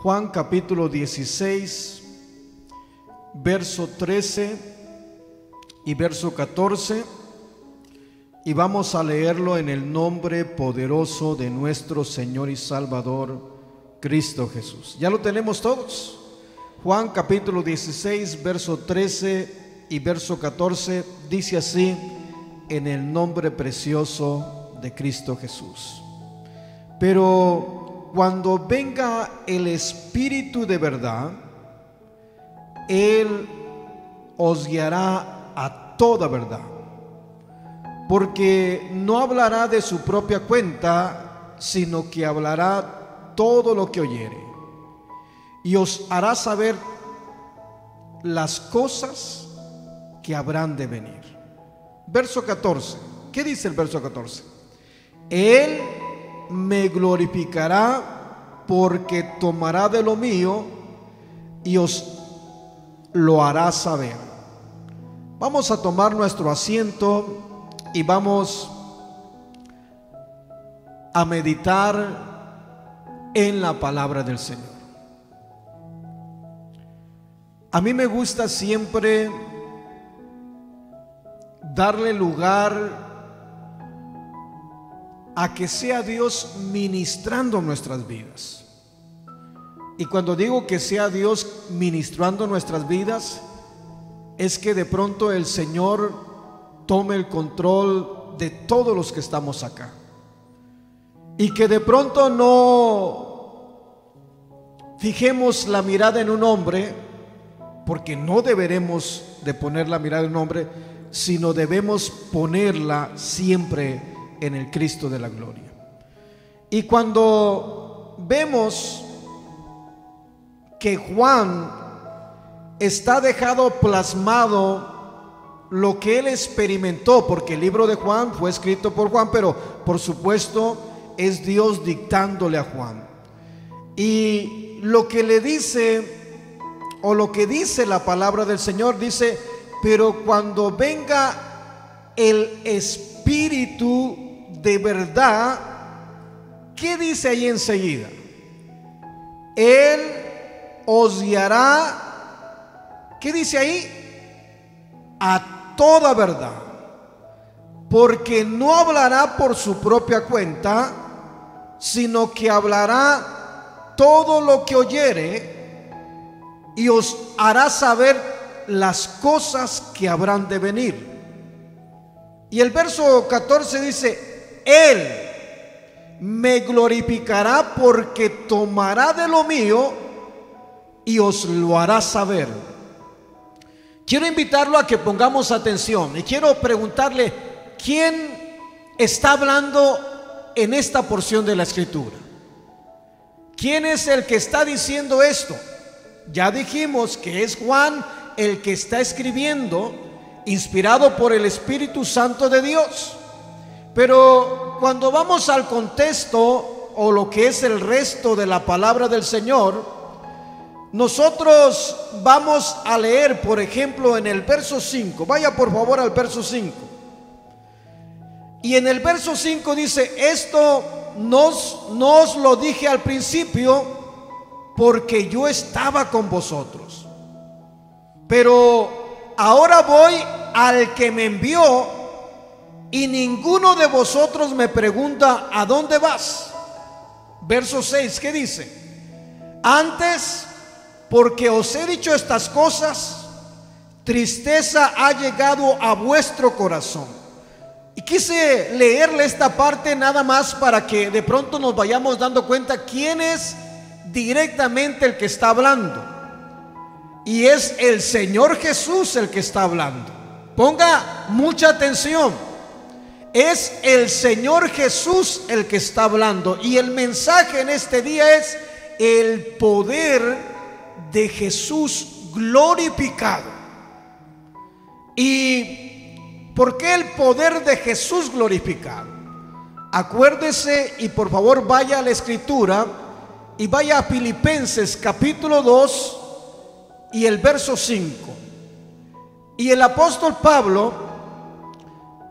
Juan capítulo 16, verso 13 y verso 14, y vamos a leerlo en el nombre poderoso de nuestro Señor y Salvador Cristo Jesús. ¿Ya lo tenemos todos? Juan capítulo 16, verso 13 y verso 14 dice así: en el nombre precioso de Cristo Jesús. Pero cuando venga el Espíritu de verdad, Él os guiará a toda verdad, porque no hablará de su propia cuenta, sino que hablará todo lo que oyere, y os hará saber las cosas que habrán de venir. Verso 14. ¿Qué dice el verso 14? Él me glorificará, porque tomará de lo mío y os lo hará saber. Vamos a tomar nuestro asiento y vamos a meditar en la palabra del Señor. A mí me gusta siempre darle lugar a que sea Dios ministrando nuestras vidas. Y cuando digo que sea Dios ministrando nuestras vidas, es que de pronto el Señor tome el control de todos los que estamos acá, y que de pronto no fijemos la mirada en un hombre, porque no deberemos de poner la mirada en un hombre, sino debemos ponerla siempre en el Cristo de la gloria. Y cuando vemos que Juan está dejado plasmado lo que él experimentó, porque el libro de Juan fue escrito por Juan, pero por supuesto es Dios dictándole a Juan. Y lo que le dice, o lo que dice la palabra del Señor, dice: pero cuando venga el Espíritu de verdad, ¿qué dice ahí enseguida? Él os guiará, ¿qué dice ahí? A toda verdad, porque no hablará por su propia cuenta, sino que hablará todo lo que oyere, y os hará saber las cosas que habrán de venir. Y el verso 14 dice: Él me glorificará, porque tomará de lo mío y os lo hará saber. Quiero invitarlo a que pongamos atención y quiero preguntarle: ¿quién está hablando en esta porción de la Escritura? ¿Quién es el que está diciendo esto? Ya dijimos que es Juan el que está escribiendo, inspirado por el Espíritu Santo de Dios. Pero cuando vamos al contexto, o lo que es el resto de la palabra del Señor, nosotros vamos a leer, por ejemplo, en el verso 5. Vaya por favor al verso 5. Y en el verso 5 dice: esto no os lo dije al principio, porque yo estaba con vosotros. Pero ahora voy al que me envió, y ninguno de vosotros me pregunta: ¿a dónde vas? Verso 6, ¿qué dice? Antes, porque os he dicho estas cosas, tristeza ha llegado a vuestro corazón. Y quise leerle esta parte nada más para que de pronto nos vayamos dando cuenta quién es directamente el que está hablando. Y es el Señor Jesús el que está hablando. Ponga mucha atención. Es el Señor Jesús el que está hablando. Y el mensaje en este día es el poder de Jesús glorificado. ¿Y por qué el poder de Jesús glorificado? Acuérdese y por favor vaya a la Escritura y vaya a Filipenses capítulo 2 y el verso 5. Y el apóstol Pablo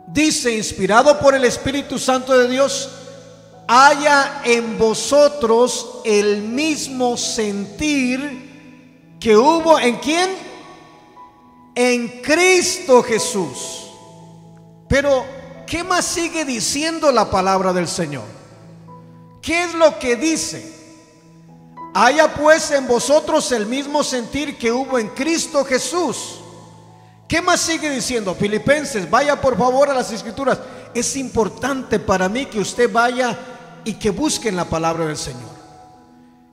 dice, inspirado por el Espíritu Santo de Dios: haya en vosotros el mismo sentir que hubo ¿en quién? En Cristo Jesús. Pero ¿qué más sigue diciendo la palabra del Señor? ¿Qué es lo que dice? Haya pues en vosotros el mismo sentir que hubo en Cristo Jesús. ¿Qué más sigue diciendo? Filipenses, vaya por favor a las Escrituras. Es importante para mí que usted vaya y que busquen la palabra del Señor.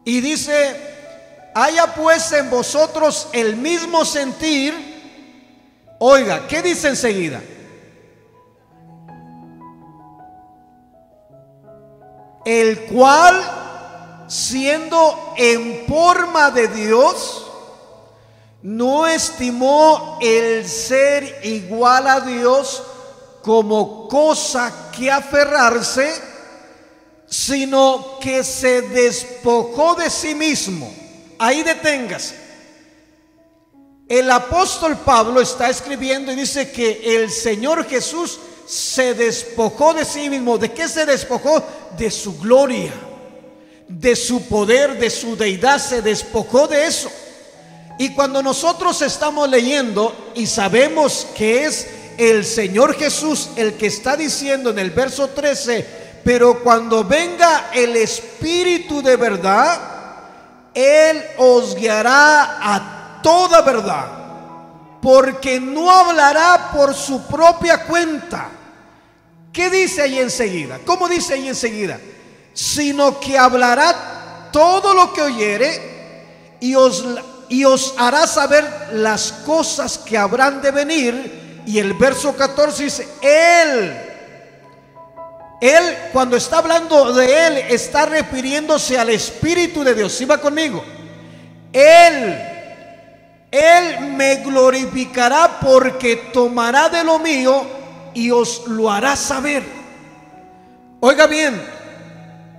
Y dice, haya pues en vosotros el mismo sentir. Oiga, ¿qué dice enseguida? El cual, siendo en forma de Dios, no estimó el ser igual a Dios como cosa que aferrarse, sino que se despojó de sí mismo. Ahí deténgase. El apóstol Pablo está escribiendo y dice que el Señor Jesús se despojó de sí mismo. ¿De qué se despojó? De su gloria, de su poder, de su deidad. Se despojó de eso. Y cuando nosotros estamos leyendo y sabemos que es el Señor Jesús el que está diciendo en el verso 13, pero cuando venga el Espíritu de verdad, Él os guiará a toda verdad, porque no hablará por su propia cuenta. ¿Qué dice ahí enseguida? ¿Cómo dice ahí enseguida? Sino que hablará todo lo que oyere y os hará saber las cosas que habrán de venir. Y el verso 14 dice, Él, cuando está hablando de Él, está refiriéndose al Espíritu de Dios. ¿Sí va conmigo? Él me glorificará porque tomará de lo mío y os lo hará saber. Oiga bien,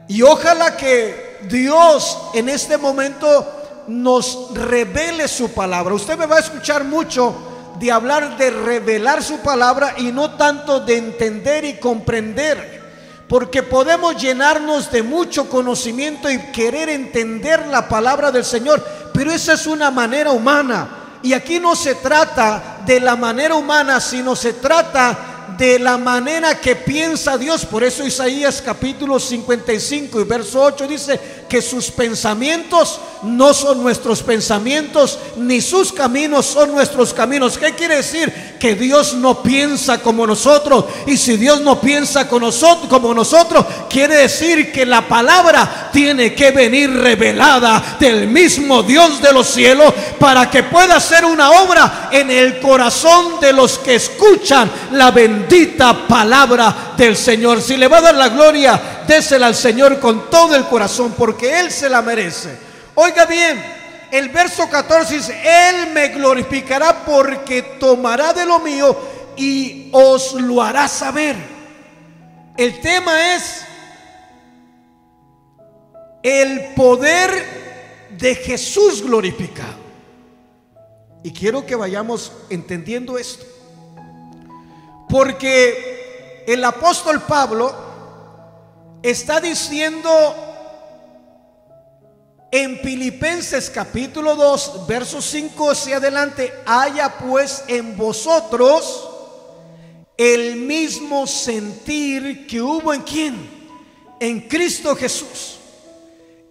y ojalá que Dios en este momento nos revele su palabra. Usted me va a escuchar mucho de hablar de revelar su palabra y no tanto de entender y comprender, porque podemos llenarnos de mucho conocimiento y querer entender la palabra del Señor, pero esa es una manera humana. Y aquí no se trata de la manera humana, sino se trata de la manera que piensa Dios. Por eso Isaías capítulo 55 y verso 8 dice que sus pensamientos no son nuestros pensamientos, ni sus caminos son nuestros caminos. ¿Qué quiere decir? Que Dios no piensa como nosotros. Y si Dios no piensa como nosotros, quiere decir que la palabra tiene que venir revelada del mismo Dios de los cielos, para que pueda hacer una obra en el corazón de los que escuchan la bendita palabra del Señor. Si le va a dar la gloria, désela al Señor con todo el corazón, porque Él se la merece. Oiga bien, el verso 14 dice, Él me glorificará porque tomará de lo mío y os lo hará saber. El tema es el poder de Jesús glorificado. Y quiero que vayamos entendiendo esto, porque el apóstol Pablo está diciendo en Filipenses capítulo 2 versos 5 hacia adelante, haya pues en vosotros el mismo sentir que hubo en ¿quién? En Cristo Jesús,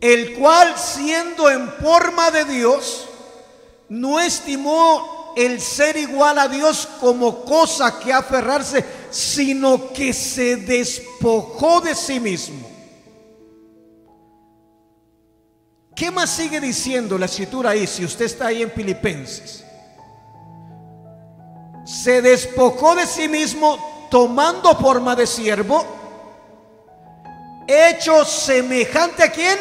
el cual siendo en forma de Dios, no estimó el ser igual a Dios como cosa que aferrarse, sino que se despojó de sí mismo. ¿Qué más sigue diciendo la escritura ahí? Si usted está ahí en Filipenses, se despojó de sí mismo, tomando forma de siervo, hecho semejante ¿a quién?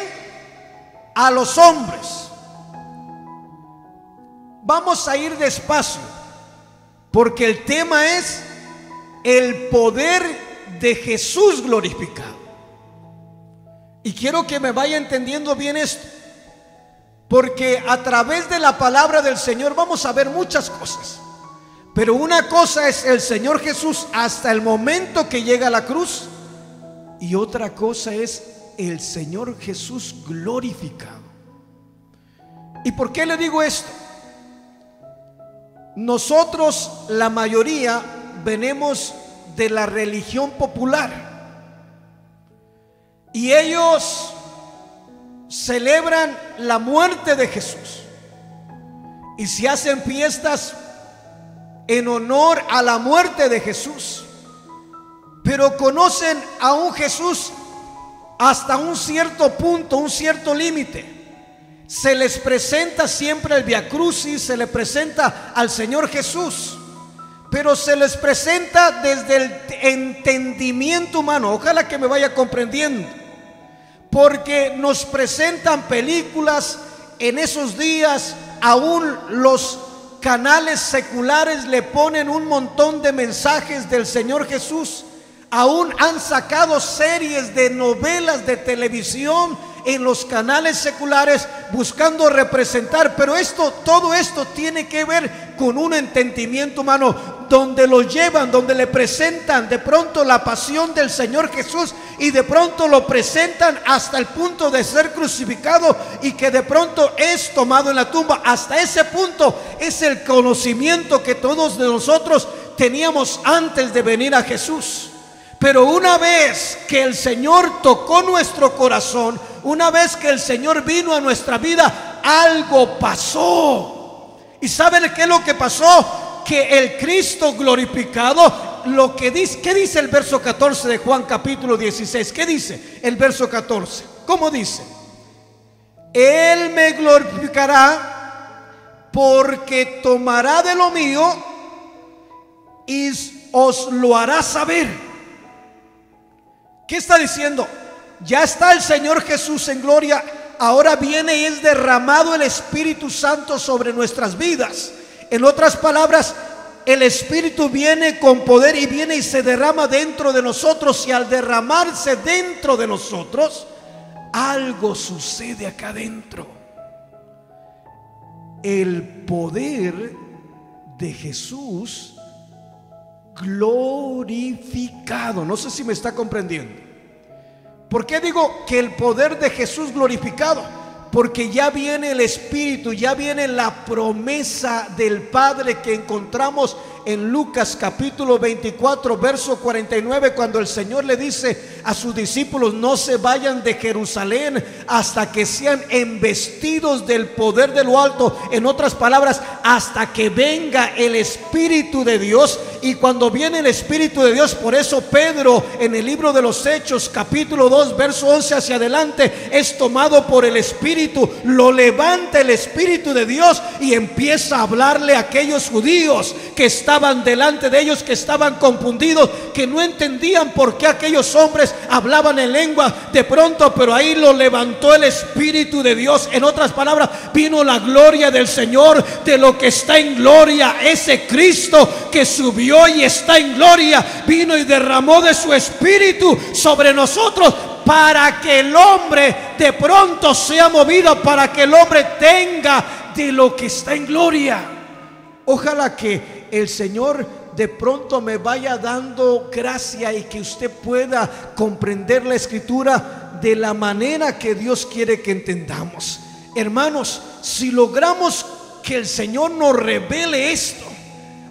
A los hombres. Vamos a ir despacio, porque el tema es el poder de Jesús glorificado. Y quiero que me vaya entendiendo bien esto, porque a través de la palabra del Señor vamos a ver muchas cosas. Pero una cosa es el Señor Jesús hasta el momento que llega a la cruz, y otra cosa es el Señor Jesús glorificado. ¿Y por qué le digo esto? Nosotros, la mayoría, venimos de la religión popular y ellos celebran la muerte de Jesús y se hacen fiestas en honor a la muerte de Jesús, pero conocen a un Jesús hasta un cierto punto, un cierto límite. Se les presenta siempre el Vía Crucis, se le presenta al Señor Jesús, pero se les presenta desde el entendimiento humano. Ojalá que me vaya comprendiendo, porque nos presentan películas en esos días. Aún los canales seculares le ponen un montón de mensajes del Señor Jesús. Aún han sacado series de novelas de televisión en los canales seculares buscando representar, pero todo esto tiene que ver con un entendimiento humano, donde lo llevan, donde le presentan de pronto la pasión del Señor Jesús y de pronto lo presentan hasta el punto de ser crucificado y que de pronto es tomado en la tumba. Hasta ese punto es el conocimiento que todos de nosotros teníamos antes de venir a Jesús. Pero una vez que el Señor tocó nuestro corazón, una vez que el Señor vino a nuestra vida, algo pasó. ¿Y saben qué es lo que pasó? Que el Cristo glorificado, lo que dice, ¿qué dice el verso 14 de Juan capítulo 16? ¿Qué dice el verso 14? ¿Cómo dice? Él me glorificará porque tomará de lo mío y os lo hará saber. ¿Qué está diciendo? Ya está el Señor Jesús en gloria. Ahora viene y es derramado el Espíritu Santo sobre nuestras vidas. En otras palabras, el Espíritu viene con poder y viene y se derrama dentro de nosotros. Y al derramarse dentro de nosotros, algo sucede acá adentro. El poder de Jesús glorificado. No sé si me está comprendiendo. ¿Por qué digo que el poder de Jesús glorificado? Porque ya viene el Espíritu, ya viene la promesa del Padre que encontramos en Lucas capítulo 24 verso 49, cuando el Señor le dice a sus discípulos: no se vayan de Jerusalén hasta que sean embestidos del poder de lo alto. En otras palabras, hasta que venga el Espíritu de Dios. Y cuando viene el Espíritu de Dios, por eso Pedro en el libro de los Hechos capítulo 2 verso 11 hacia adelante es tomado por el Espíritu, lo levanta el Espíritu de Dios y empieza a hablarle a aquellos judíos que estaban delante de ellos, que estaban confundidos, que no entendían por qué aquellos hombres hablaban en lengua de pronto, pero ahí lo levantó el Espíritu de Dios. En otras palabras, vino la gloria del Señor, de lo que está en gloria. Ese Cristo que subió y está en gloria, vino y derramó de su Espíritu sobre nosotros, para que el hombre de pronto sea movido, para que el hombre tenga de lo que está en gloria. Ojalá que el Señor de pronto me vaya dando gracia y que usted pueda comprender la Escritura de la manera que Dios quiere que entendamos. Hermanos, si logramos que el Señor nos revele esto,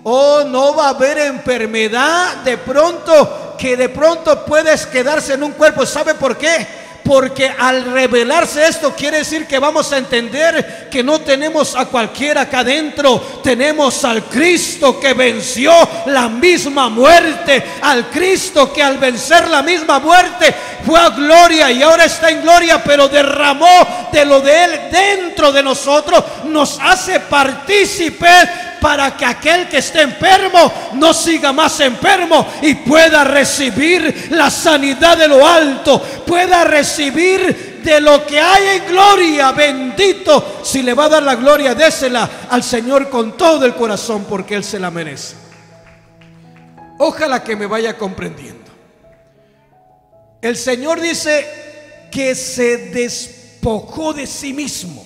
no va a haber enfermedad de pronto, que de pronto puedes quedarse en un cuerpo. ¿Sabe por qué? Porque al revelarse esto quiere decir que vamos a entender que no tenemos a cualquiera acá adentro. Tenemos al Cristo que venció la misma muerte, al Cristo que al vencer la misma muerte fue a gloria y ahora está en gloria, pero derramó de lo de Él dentro de nosotros, nos hace partícipes para que aquel que esté enfermo no siga más enfermo y pueda recibir la sanidad de lo alto, pueda recibir de lo que hay en gloria. Bendito, si le va a dar la gloria, désela al Señor con todo el corazón, porque Él se la merece. Ojalá que me vaya comprendiendo. El Señor dice que se despojó de sí mismo.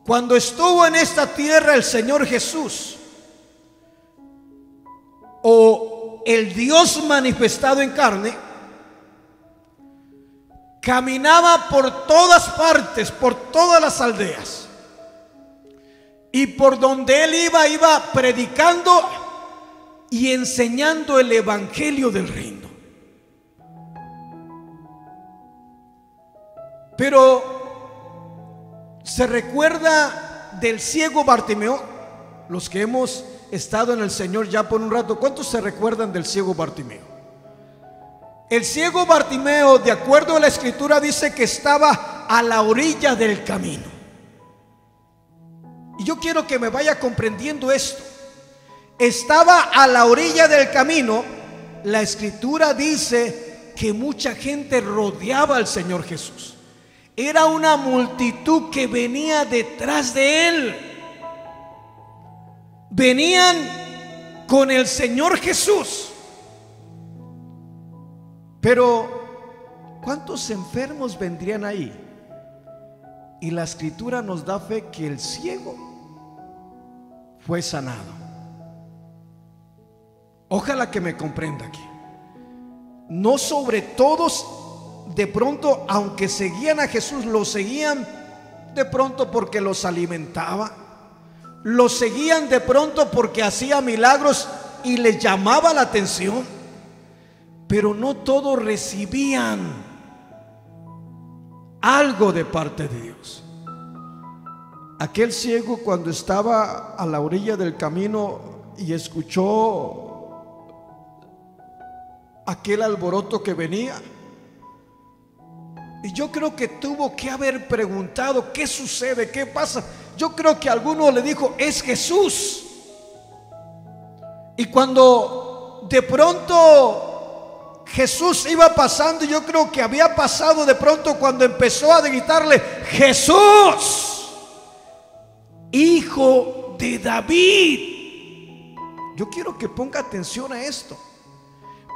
Cuando estuvo en esta tierra el Señor Jesús, o el Dios manifestado en carne, caminaba por todas partes, por todas las aldeas. Y por donde él iba predicando y enseñando el evangelio del reino. Pero se recuerda del ciego Bartimeo. Los que hemos estado en el Señor ya por un rato, ¿cuántos se recuerdan del ciego Bartimeo? El ciego Bartimeo, de acuerdo a la escritura, dice que estaba a la orilla del camino. Y yo quiero que me vaya comprendiendo esto. Estaba a la orilla del camino. La escritura dice que mucha gente rodeaba al Señor Jesús. Era una multitud que venía detrás de él. Venían con el Señor Jesús. Pero ¿cuántos enfermos vendrían ahí? Y la escritura nos da fe que el ciego fue sanado. Ojalá que me comprenda aquí. No sobre todos, de pronto, aunque seguían a Jesús, lo seguían de pronto porque los alimentaba, lo seguían de pronto porque hacía milagros y les llamaba la atención, pero no todos recibían algo de parte de Dios. Aquel ciego, cuando estaba a la orilla del camino y escuchó aquel alboroto que venía, y yo creo que tuvo que haber preguntado: ¿qué sucede? ¿Qué pasa? Yo creo que alguno le dijo: es Jesús. Y cuando de pronto Jesús iba pasando, yo creo que había pasado de pronto cuando empezó a gritarle: Jesús, Hijo de David. Yo quiero que ponga atención a esto,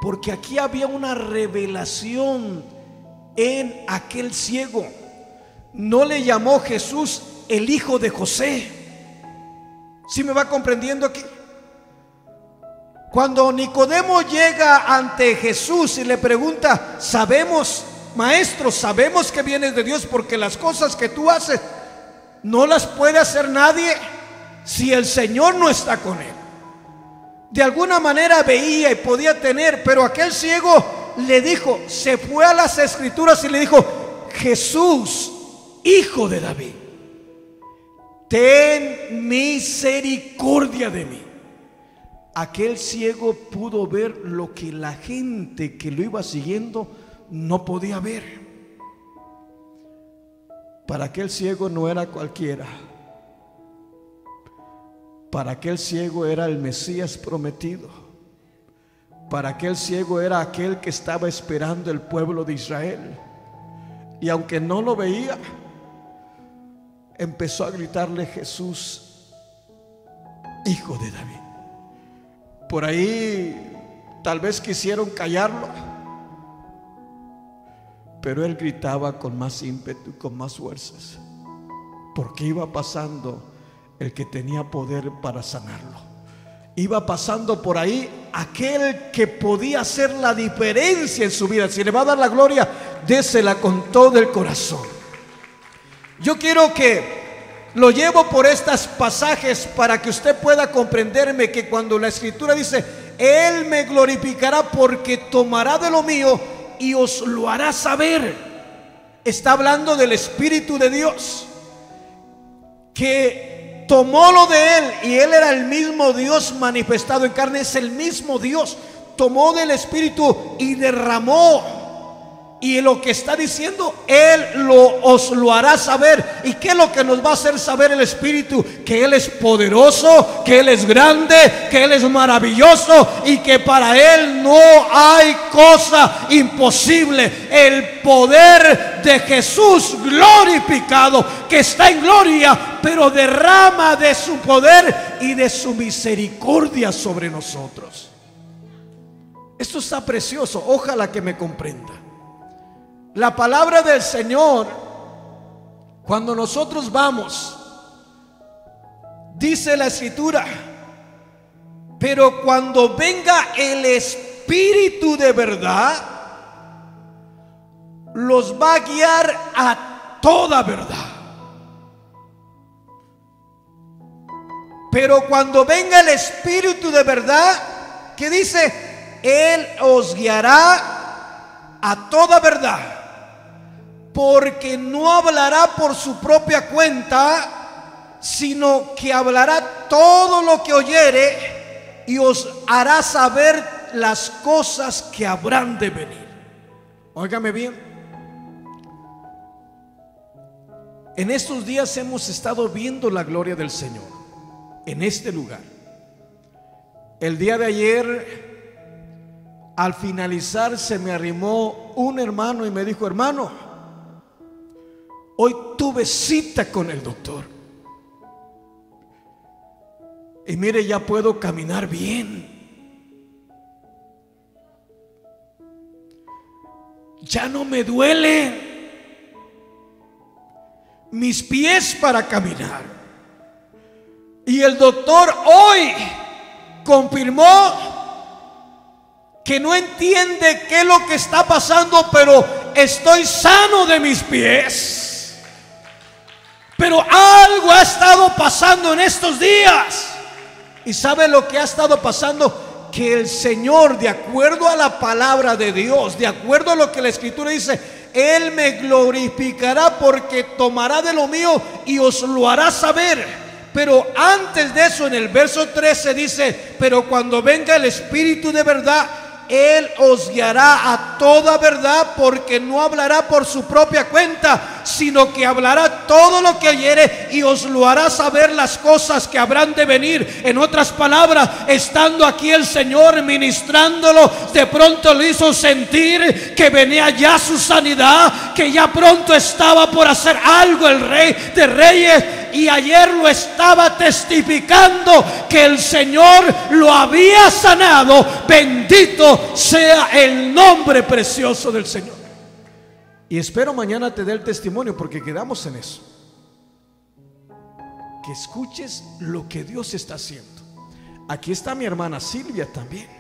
porque aquí había una revelación en aquel ciego. No le llamó Jesús el hijo de José. ¿Sí me va comprendiendo aquí? Cuando Nicodemo llega ante Jesús y le pregunta: sabemos, maestro, sabemos que vienes de Dios, porque las cosas que tú haces no las puede hacer nadie si el Señor no está con él. De alguna manera veía y podía tener, pero aquel ciego le dijo, se fue a las escrituras y le dijo: Jesús, Hijo de David, ten misericordia de mí. Aquel ciego pudo ver lo que la gente que lo iba siguiendo no podía ver. Para aquel ciego no era cualquiera. Para aquel ciego era el Mesías prometido. Para aquel ciego era aquel que estaba esperando el pueblo de Israel. Y aunque no lo veía, empezó a gritarle: Jesús, Hijo de David. Por ahí tal vez quisieron callarlo, pero él gritaba con más ímpetu, con más fuerzas, porque iba pasando el que tenía poder para sanarlo. Iba pasando por ahí aquel que podía hacer la diferencia en su vida. Si le va a dar la gloria, désela con todo el corazón. Yo quiero que lo llevo por estos pasajes para que usted pueda comprenderme que cuando la escritura dice: Él me glorificará porque tomará de lo mío y os lo hará saber, está hablando del Espíritu de Dios, que tomó lo de él, y él era el mismo Dios manifestado en carne. Es el mismo Dios, tomó del Espíritu y derramó. Y lo que está diciendo, Él os lo hará saber. ¿Y qué es lo que nos va a hacer saber el Espíritu? Que Él es poderoso, que Él es grande, que Él es maravilloso y que para Él no hay cosa imposible. El poder de Jesús glorificado, que está en gloria, pero derrama de su poder y de su misericordia sobre nosotros. Esto está precioso, ojalá que me comprenda. La palabra del Señor, cuando nosotros vamos, dice la escritura: pero cuando venga el Espíritu de verdad, los va a guiar a toda verdad. Pero cuando venga el Espíritu de verdad, ¿qué dice? Él os guiará a toda verdad, porque no hablará por su propia cuenta, sino que hablará todo lo que oyere y os hará saber las cosas que habrán de venir. Óigame bien. En estos días hemos estado viendo la gloria del Señor en este lugar. El día de ayer, al finalizar, se me arrimó un hermano y me dijo: hermano, hoy tuve cita con el doctor y mire, ya puedo caminar bien, ya no me duele mis pies para caminar. Y el doctor hoy confirmó que no entiende qué es lo que está pasando, pero estoy sano de mis pies. Pero algo ha estado pasando en estos días. ¿Y sabe lo que ha estado pasando? Que el Señor, de acuerdo a la palabra de Dios, de acuerdo a lo que la Escritura dice, Él me glorificará porque tomará de lo mío y os lo hará saber. Pero antes de eso, en el verso 13 dice: pero cuando venga el Espíritu de verdad, Él os guiará a toda verdad, porque no hablará por su propia cuenta, sino que hablará todo lo que oyere y os lo hará saber las cosas que habrán de venir. En otras palabras, estando aquí el Señor ministrándolo, de pronto lo hizo sentir que venía ya su sanidad, que ya pronto estaba por hacer algo el Rey de Reyes. Y ayer lo estaba testificando que el Señor lo había sanado. Bendito sea el nombre precioso del Señor. Y espero mañana te dé el testimonio, porque quedamos en eso, que escuches lo que Dios está haciendo. Aquí está mi hermana Silvia también,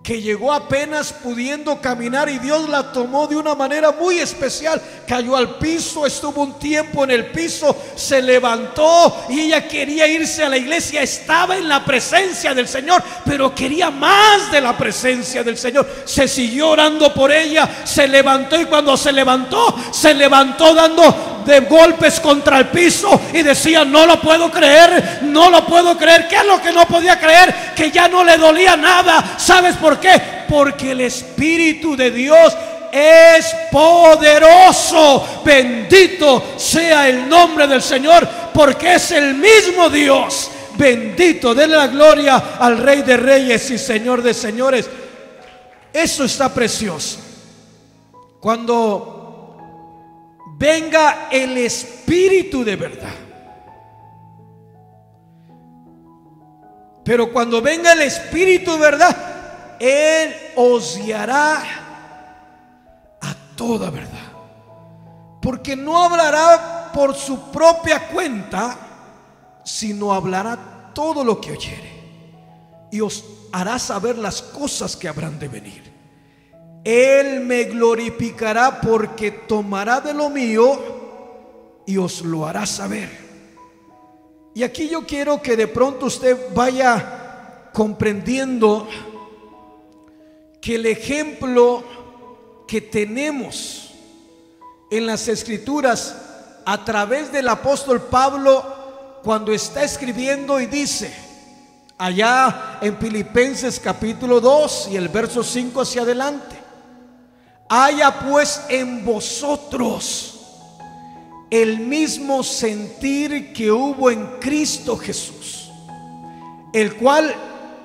que llegó apenas pudiendo caminar y Dios la tomó de una manera muy especial. Cayó al piso, estuvo un tiempo en el piso, se levantó y ella quería irse a la iglesia. Estaba en la presencia del Señor, pero quería más de la presencia del Señor. Se siguió orando por ella, se levantó, y cuando se levantó dando de golpes contra el piso y decía: no lo puedo creer, no lo puedo creer. ¿Qué es lo que no podía creer? Que ya no le dolía nada. ¿Sabes por qué? Porque el Espíritu de Dios es poderoso. Bendito sea el nombre del Señor, porque es el mismo Dios. Bendito, denle la gloria al Rey de Reyes y Señor de Señores. Eso está precioso. Cuando venga el Espíritu de verdad. Pero cuando venga el Espíritu de verdad, Él os guiará a toda verdad, porque no hablará por su propia cuenta, sino hablará todo lo que oyere y os hará saber las cosas que habrán de venir. Él me glorificará porque tomará de lo mío y os lo hará saber. Y aquí yo quiero que de pronto usted vaya comprendiendo que el ejemplo que tenemos en las Escrituras a través del apóstol Pablo, cuando está escribiendo y dice allá en Filipenses capítulo 2 y el verso 5 hacia adelante: haya pues en vosotros el mismo sentir que hubo en Cristo Jesús, el cual,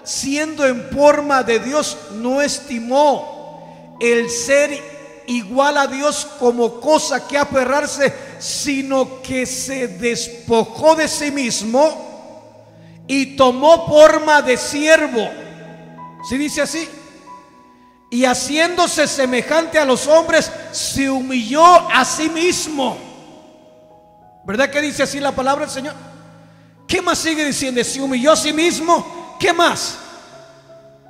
siendo en forma de Dios, no estimó el ser igual a Dios como cosa que aferrarse, sino que se despojó de sí mismo y tomó forma de siervo. ¿Sí dice así? Y haciéndose semejante a los hombres, se humilló a sí mismo. ¿Verdad que dice así la palabra del Señor? ¿Qué más sigue diciendo? Se humilló a sí mismo. ¿Qué más?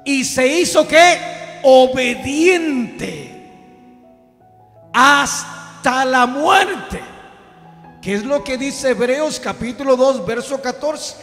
Y se hizo ¿qué? Obediente hasta la muerte, que es lo que dice Hebreos capítulo 2 verso 14.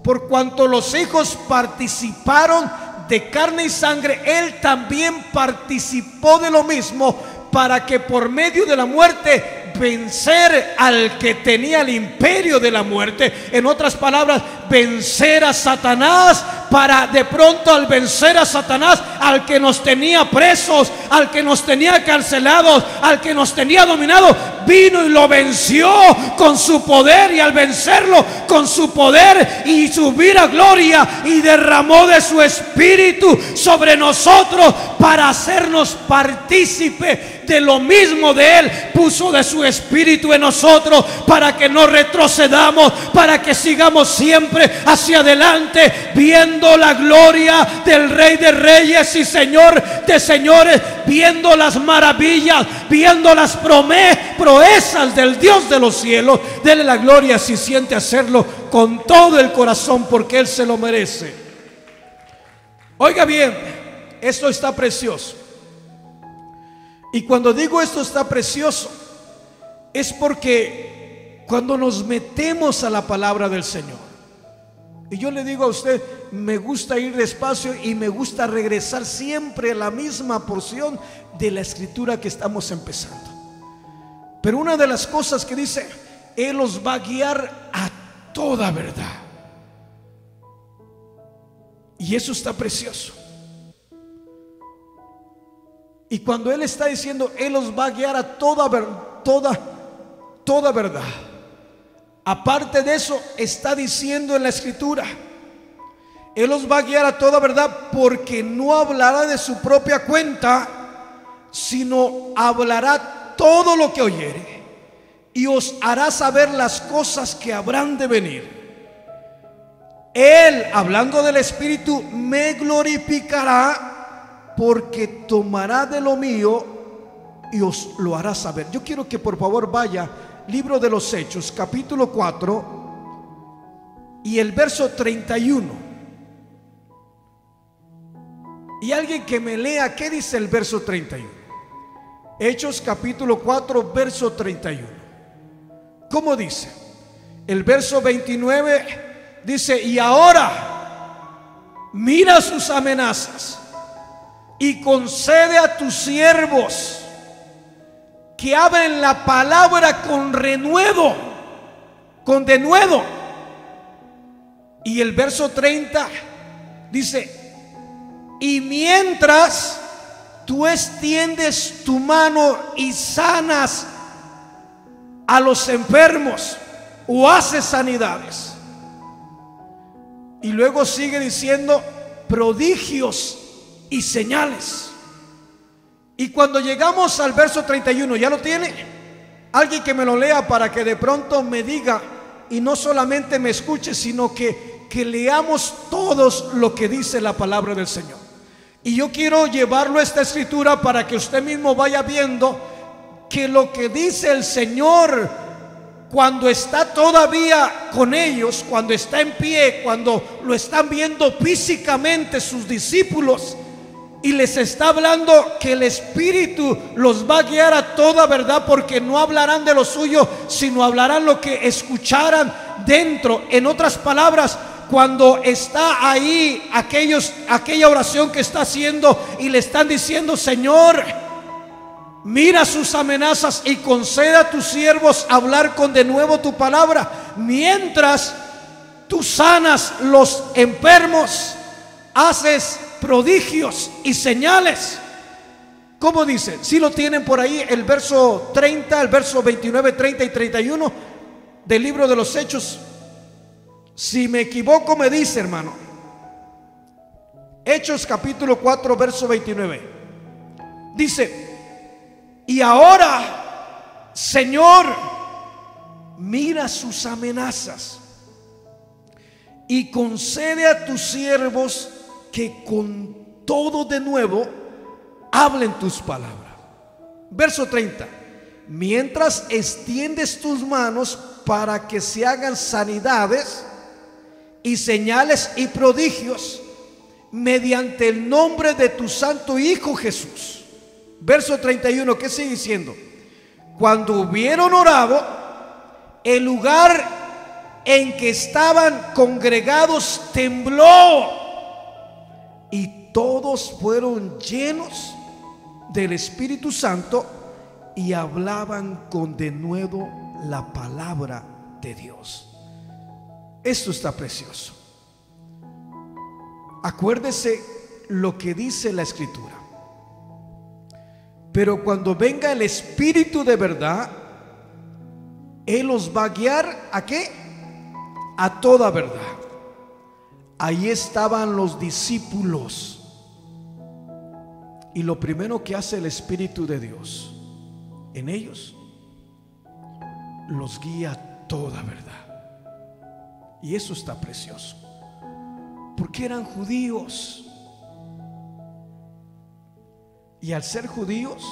Por cuanto los hijos participaron de carne y sangre, Él también participó de lo mismo, para que por medio de la muerte vencer al que tenía el imperio de la muerte. En otras palabras, vencer a Satanás, para de pronto al vencer a Satanás, al que nos tenía presos, al que nos tenía carcelados, al que nos tenía dominado, vino y lo venció con su poder, y al vencerlo con su poder y su vida gloria, y derramó de su espíritu sobre nosotros para hacernos partícipe de lo mismo de Él. Puso de su espíritu en nosotros para que no retrocedamos, para que sigamos siempre hacia adelante, viendo la gloria del Rey de Reyes y Señor de Señores, viendo las maravillas, viendo las proezas del Dios de los cielos. Dele la gloria si siente hacerlo con todo el corazón, porque Él se lo merece. Oiga bien, esto está precioso. Y cuando digo esto está precioso, es porque cuando nos metemos a la palabra del Señor, y yo le digo a usted, me gusta ir despacio y me gusta regresar siempre a la misma porción de la escritura que estamos empezando. Pero una de las cosas que dice, Él los va a guiar a toda verdad. Y eso está precioso. Y cuando Él está diciendo, Él los va a guiar a toda verdad, aparte de eso, está diciendo en la escritura, Él los va a guiar a toda verdad, porque no hablará de su propia cuenta, sino hablará todo lo que oyere, y os hará saber las cosas que habrán de venir. Él, hablando del Espíritu, me glorificará, porque tomará de lo mío y os lo hará saber. Yo quiero que por favor vaya, libro de los Hechos, capítulo 4 y el verso 31. Y alguien que me lea qué dice el verso 31. Hechos capítulo 4 verso 31. ¿Cómo dice? El verso 29 dice: y ahora mira sus amenazas y concede a tus siervos que hablen la palabra con denuedo. Y el verso 30 dice: y mientras tú extiendes tu mano y sanas a los enfermos o haces sanidades. Y luego sigue diciendo prodigios y señales. Y cuando llegamos al verso 31, ¿ya lo tiene? Alguien que me lo lea para que de pronto me diga, y no solamente me escuche, sino que leamos todos lo que dice la palabra del Señor. Y yo quiero llevarlo a esta escritura para que usted mismo vaya viendo que lo que dice el Señor cuando está todavía con ellos, cuando está en pie, cuando lo están viendo físicamente sus discípulos, y les está hablando que el Espíritu los va a guiar a toda verdad, porque no hablarán de lo suyo, sino hablarán lo que escucharan dentro. En otras palabras, cuando está ahí aquella oración que está haciendo y le están diciendo: Señor, mira sus amenazas y conceda a tus siervos hablar con de nuevo tu palabra, mientras tú sanas los enfermos, haces prodigios y señales. ¿Cómo dice? Si lo tienen por ahí, el verso 30, el verso 29, 30 y 31 del libro de los Hechos. Si me equivoco me dice, hermano. Hechos capítulo 4 verso 29 dice: y ahora, Señor, mira sus amenazas y concede a tus siervos que con todo de nuevo hablen tus palabras. Verso 30: mientras extiendes tus manos para que se hagan sanidades y señales y prodigios mediante el nombre de tu santo Hijo Jesús. Verso 31, ¿qué sigue diciendo? Cuando hubieron orado, el lugar en que estaban congregados tembló y todos fueron llenos del Espíritu Santo y hablaban con denuedo la palabra de Dios. Esto está precioso. Acuérdese lo que dice la Escritura. Pero cuando venga el Espíritu de verdad, Él los va a guiar ¿a qué? A toda verdad. Ahí estaban los discípulos. Y lo primero que hace el Espíritu de Dios en ellos, los guía a toda verdad. Y eso está precioso, porque eran judíos. Y al ser judíos,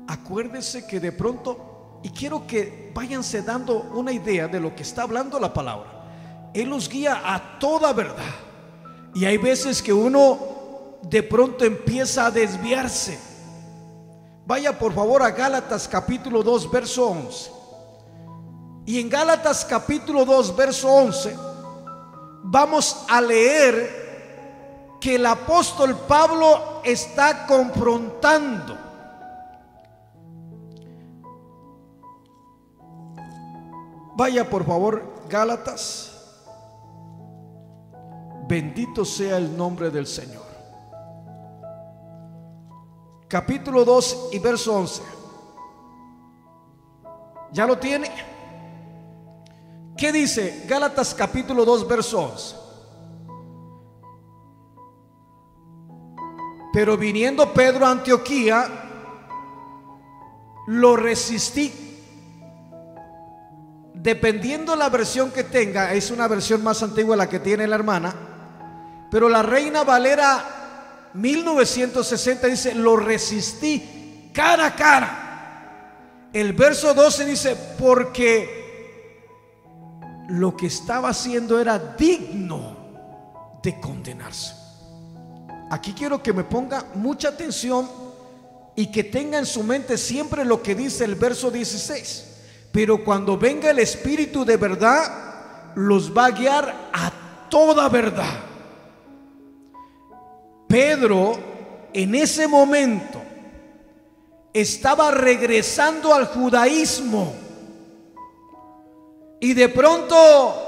acuérdese que de pronto, y quiero que váyanse dando una idea de lo que está hablando la palabra, Él los guía a toda verdad. Y hay veces que uno de pronto empieza a desviarse. Vaya por favor a Gálatas capítulo 2 verso 11. Y en Gálatas capítulo 2 verso 11 vamos a leer que el apóstol Pablo está confrontando vaya por favor Gálatas, bendito sea el nombre del Señor, capítulo 2 y verso 11. ¿Ya lo tiene? ¿Qué dice Gálatas capítulo 2 verso 11? Pero viniendo Pedro a Antioquía, lo resistí. Dependiendo la versión que tenga, es una versión más antigua la que tiene la hermana, pero la Reina Valera 1960 dice: lo resistí cara a cara. El verso 12 dice: porque lo que estaba haciendo era digno de condenarse. Aquí quiero que me ponga mucha atención y que tenga en su mente siempre lo que dice el verso 16. Pero cuando venga el Espíritu de verdad, los va a guiar a toda verdad. Pedro en ese momento estaba regresando al judaísmo, y de pronto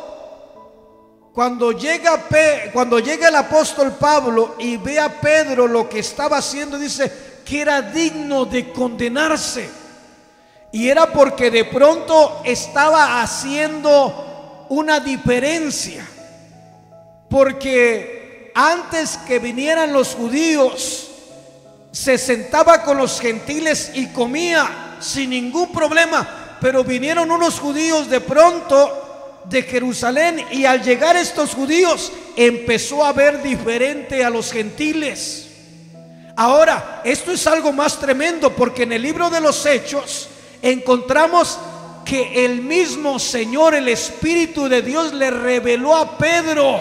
cuando llega el apóstol Pablo y ve a Pedro lo que estaba haciendo, dice que era digno de condenarse. Y era porque de pronto estaba haciendo una diferencia, porque antes que vinieran los judíos se sentaba con los gentiles y comía sin ningún problema. Pero vinieron unos judíos de pronto de Jerusalén, y al llegar estos judíos empezó a ver diferente a los gentiles. Ahora, esto es algo más tremendo, porque en el libro de los Hechos encontramos que el mismo Señor, el Espíritu de Dios, le reveló a Pedro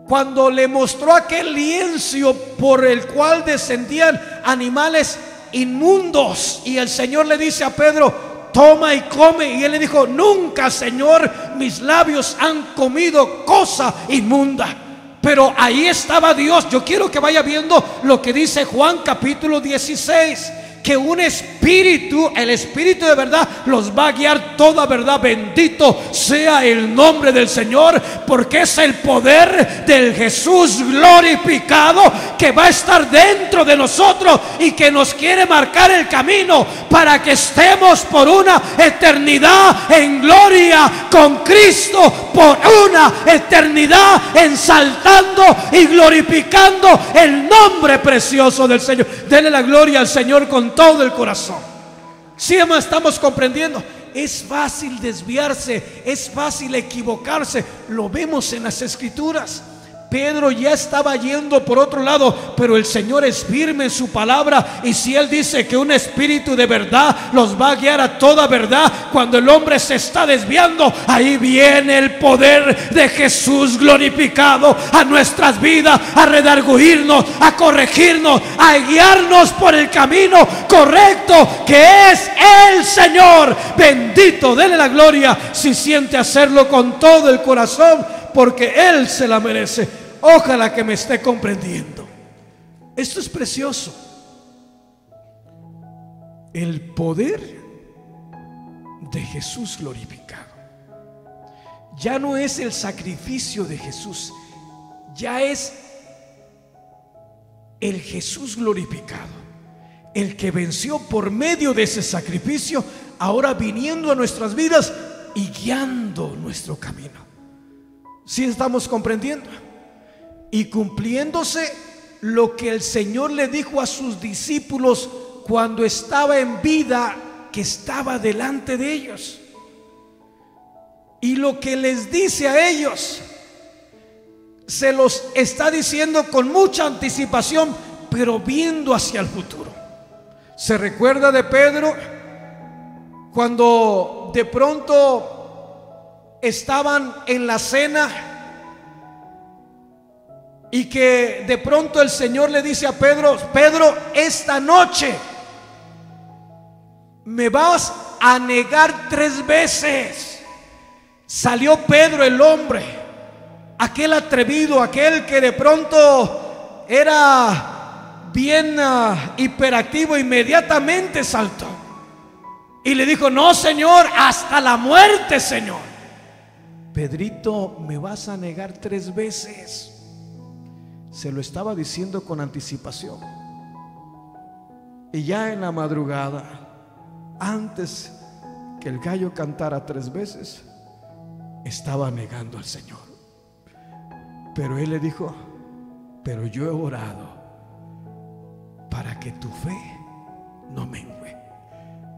cuando le mostró aquel lienzo por el cual descendían animales inmundos, y el Señor le dice a Pedro: toma y come. Y él le dijo: nunca, Señor, mis labios han comido cosa inmunda. Pero ahí estaba Dios. Yo quiero que vaya viendo lo que dice Juan capítulo 16, que un espíritu, el Espíritu de verdad, los va a guiar toda verdad. Bendito sea el nombre del Señor, porque es el poder del Jesús glorificado que va a estar dentro de nosotros y que nos quiere marcar el camino para que estemos por una eternidad en gloria con Cristo, por una eternidad exaltando y glorificando el nombre precioso del Señor. Denle la gloria al Señor con todo el corazón. Si estamos comprendiendo, es fácil desviarse, es fácil equivocarse, lo vemos en las Escrituras. Pedro ya estaba yendo por otro lado, pero el Señor es firme en su palabra, y si Él dice que un espíritu de verdad los va a guiar a toda verdad, cuando el hombre se está desviando, ahí viene el poder de Jesús glorificado a nuestras vidas, a redarguirnos, a corregirnos, a guiarnos por el camino correcto que es el Señor. Bendito, dele la gloria si siente hacerlo con todo el corazón, porque Él se la merece. Ojalá que me esté comprendiendo. Esto es precioso. El poder de Jesús glorificado. Ya no es el sacrificio de Jesús, ya es el Jesús glorificado, el que venció por medio de ese sacrificio, ahora viniendo a nuestras vidas y guiando nuestro camino. ¿Sí estamos comprendiendo? Y cumpliéndose lo que el Señor le dijo a sus discípulos cuando estaba en vida, que estaba delante de ellos, y lo que les dice a ellos se los está diciendo con mucha anticipación, pero viendo hacia el futuro. ¿Se recuerda de Pedro cuando de pronto estaban en la cena y que de pronto el Señor le dice a Pedro: Pedro, esta noche me vas a negar 3 veces? Salió Pedro, el hombre, aquel atrevido, aquel que de pronto era bien hiperactivo, inmediatamente saltó y le dijo: no, Señor, hasta la muerte, Señor. Pedrito, me vas a negar 3 veces. Se lo estaba diciendo con anticipación. Y ya en la madrugada, antes que el gallo cantara 3 veces, estaba negando al Señor. Pero él le dijo: pero yo he orado para que tu fe no mengue.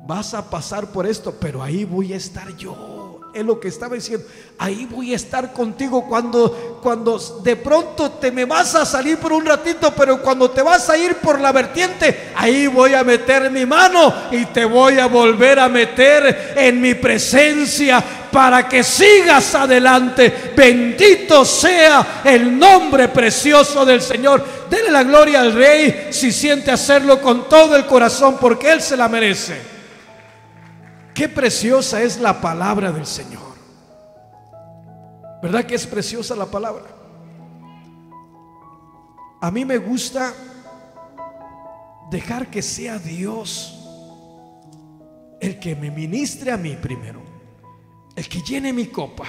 Vas a pasar por esto, pero ahí voy a estar yo. Es lo que estaba diciendo: ahí voy a estar contigo cuando de pronto te me vas a salir por un ratito, pero cuando te vas a ir por la vertiente, ahí voy a meter mi mano y te voy a volver a meter en mi presencia para que sigas adelante. Bendito sea el nombre precioso del Señor. Dele la gloria al Rey si siente hacerlo con todo el corazón, porque Él se la merece. Qué preciosa es la palabra del Señor. ¿Verdad que es preciosa la palabra? A mí me gusta dejar que sea Dios el que me ministre a mí primero, el que llene mi copa,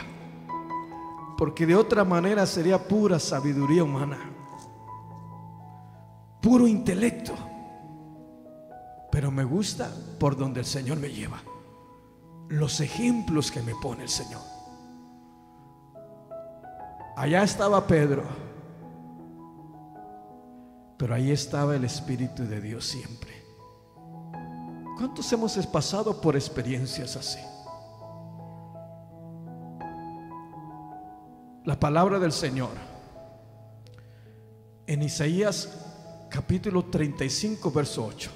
porque de otra manera sería pura sabiduría humana, puro intelecto. Pero me gusta por donde el Señor me lleva, los ejemplos que me pone el Señor. Allá estaba Pedro, pero ahí estaba el Espíritu de Dios siempre. ¿Cuántos hemos pasado por experiencias así? La palabra del Señor en Isaías capítulo 35 verso 8.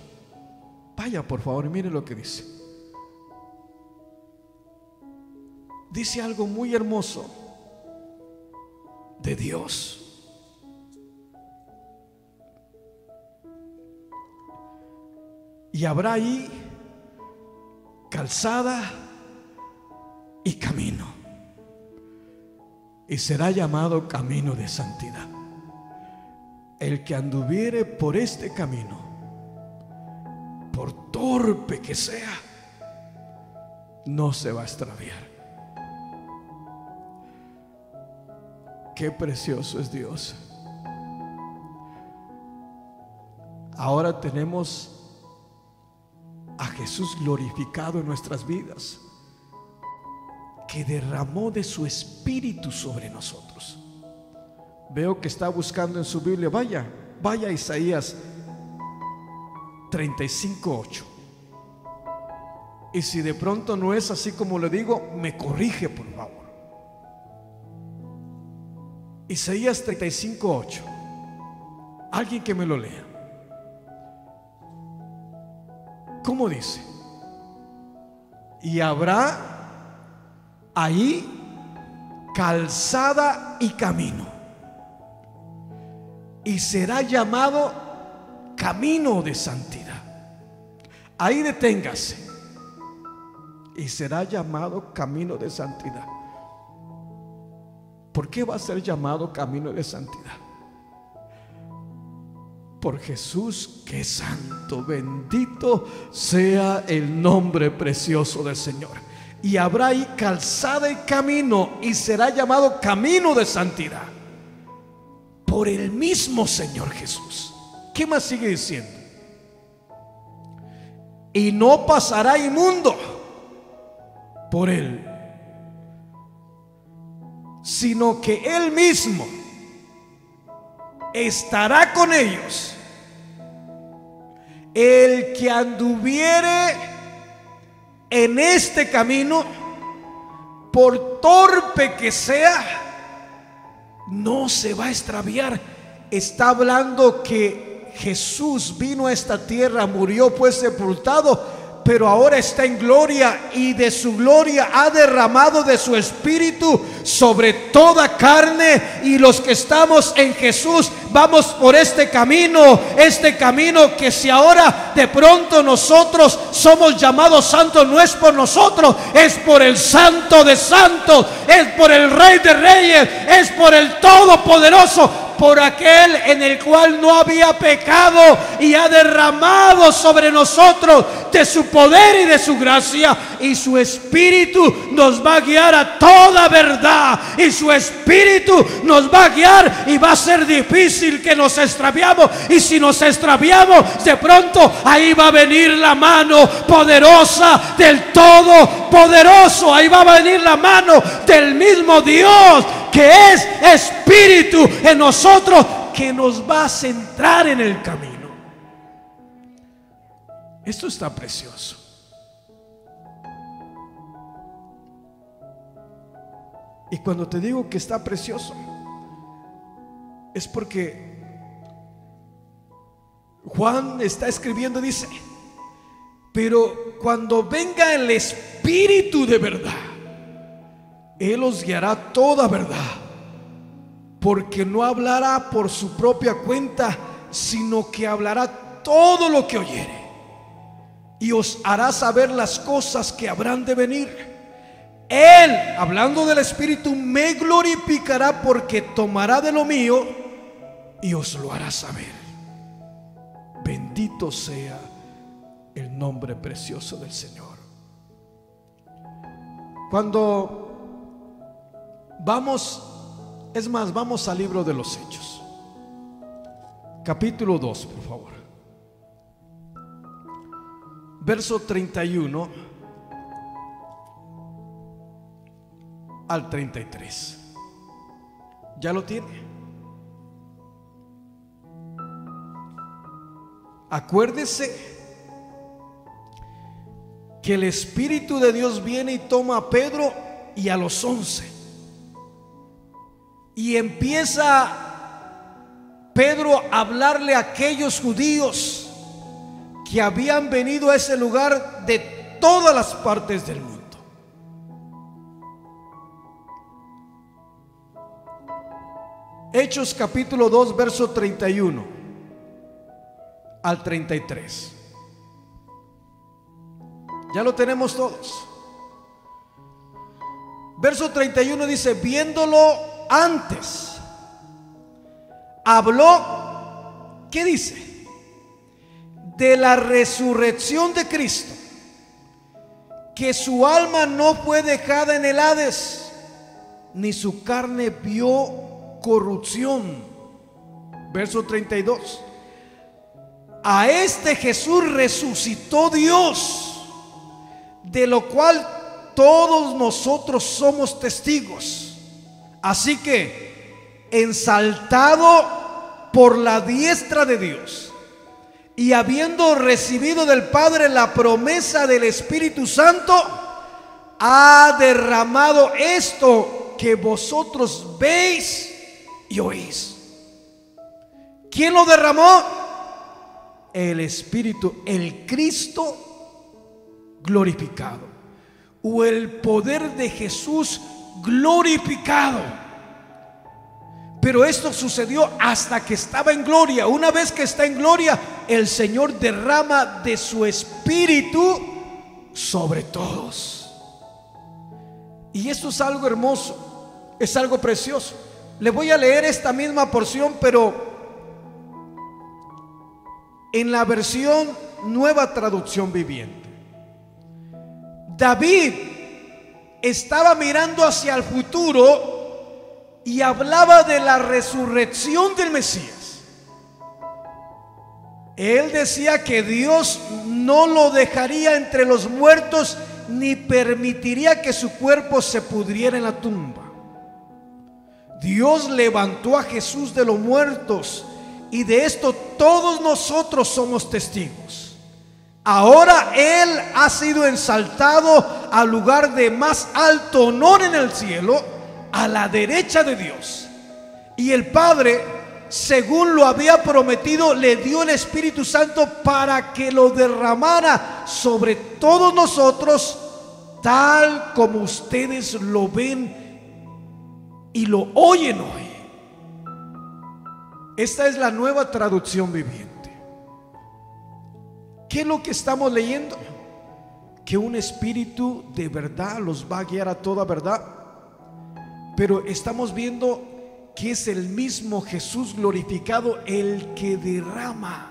Vaya por favor y mire lo que dice. Dice algo muy hermoso de Dios. Y habrá ahí calzada y camino, y será llamado camino de santidad. El que anduviere por este camino, por torpe que sea, no se va a extraviar. Qué precioso es Dios. Ahora tenemos a Jesús glorificado en nuestras vidas, que derramó de su espíritu sobre nosotros. Veo que está buscando en su Biblia. Vaya a Isaías 35:8. Y si de pronto no es así como le digo, me corrige por favor. Isaías 35:8. Alguien que me lo lea. ¿Cómo dice? Y habrá ahí calzada y camino, y será llamado camino de santidad. Ahí deténgase. Y será llamado camino de santidad. ¿Por qué va a ser llamado camino de santidad? Por Jesús, que es santo. Bendito sea el nombre precioso del Señor. Y habrá ahí calzada y camino, y será llamado camino de santidad por el mismo Señor Jesús. ¿Qué más sigue diciendo? Y no pasará inmundo por él, sino que él mismo estará con ellos. El que anduviere en este camino, por torpe que sea, no se va a extraviar. Está hablando que Jesús vino a esta tierra, murió, fue sepultado, pero ahora está en gloria, y de su gloria ha derramado de su espíritu sobre toda carne. Y los que estamos en Jesús vamos por este camino que si ahora de pronto nosotros somos llamados santos, no es por nosotros, es por el Santo de santos, es por el Rey de reyes, es por el Todopoderoso, por aquel en el cual no había pecado, y ha derramado sobre nosotros de su poder y de su gracia, y su espíritu nos va a guiar a toda verdad, y su espíritu nos va a guiar, y va a ser difícil que nos extraviamos. Y si nos extraviamos, de pronto ahí va a venir la mano poderosa del Todopoderoso, ahí va a venir la mano del mismo Dios, que es espíritu en nosotros, que nos va a centrar en el camino. Esto está precioso. Y cuando te digo que está precioso, es porque Juan está escribiendo, dice: pero cuando venga el Espíritu de verdad, Él os guiará toda verdad, porque no hablará por su propia cuenta, sino que hablará todo lo que oyere, y os hará saber las cosas que habrán de venir. Él, hablando del Espíritu, me glorificará, porque tomará de lo mío y os lo hará saber. Bendito sea el nombre precioso del Señor. Cuando vamos, es más, vamos al libro de los Hechos, capítulo 2, por favor, verso 31 al 33. ¿Ya lo tiene? Acuérdese que el Espíritu de Dios viene y toma a Pedro y a los 11, y empieza Pedro a hablarle a aquellos judíos que habían venido a ese lugar de todas las partes del mundo. Hechos capítulo 2, verso 31 al 33. Ya lo tenemos todos. Verso 31 dice: viéndolo antes, habló, ¿qué dice? De la resurrección de Cristo, que su alma no fue dejada en el Hades, ni su carne vio corrupción. Verso 32: a este Jesús resucitó Dios, de lo cual todos nosotros somos testigos. Así que, ensaltado por la diestra de Dios, y habiendo recibido del Padre la promesa del Espíritu Santo, ha derramado esto que vosotros veis y oís. ¿Quién lo derramó? El Espíritu, el Cristo glorificado, o el poder de Jesús glorificado. Pero esto sucedió hasta que estaba en gloria. Una vez que está en gloria, el Señor derrama de su Espíritu sobre todos. Y esto es algo hermoso, es algo precioso. Le voy a leer esta misma porción, pero en la versión Nueva Traducción Viviente. David estaba mirando hacia el futuro y hablaba de la resurrección del Mesías. Él decía que Dios no lo dejaría entre los muertos, ni permitiría que su cuerpo se pudriera en la tumba. Dios levantó a Jesús de los muertos, y de esto todos nosotros somos testigos. Ahora Él ha sido exaltado al lugar de más alto honor en el cielo, a la derecha de Dios. Y el Padre, según lo había prometido, le dio el Espíritu Santo para que lo derramara sobre todos nosotros, tal como ustedes lo ven y lo oyen hoy. Esta es la Nueva Traducción Viviente. ¿Qué es lo que estamos leyendo? Que un espíritu de verdad los va a guiar a toda verdad. Pero estamos viendo que es el mismo Jesús glorificado el que derrama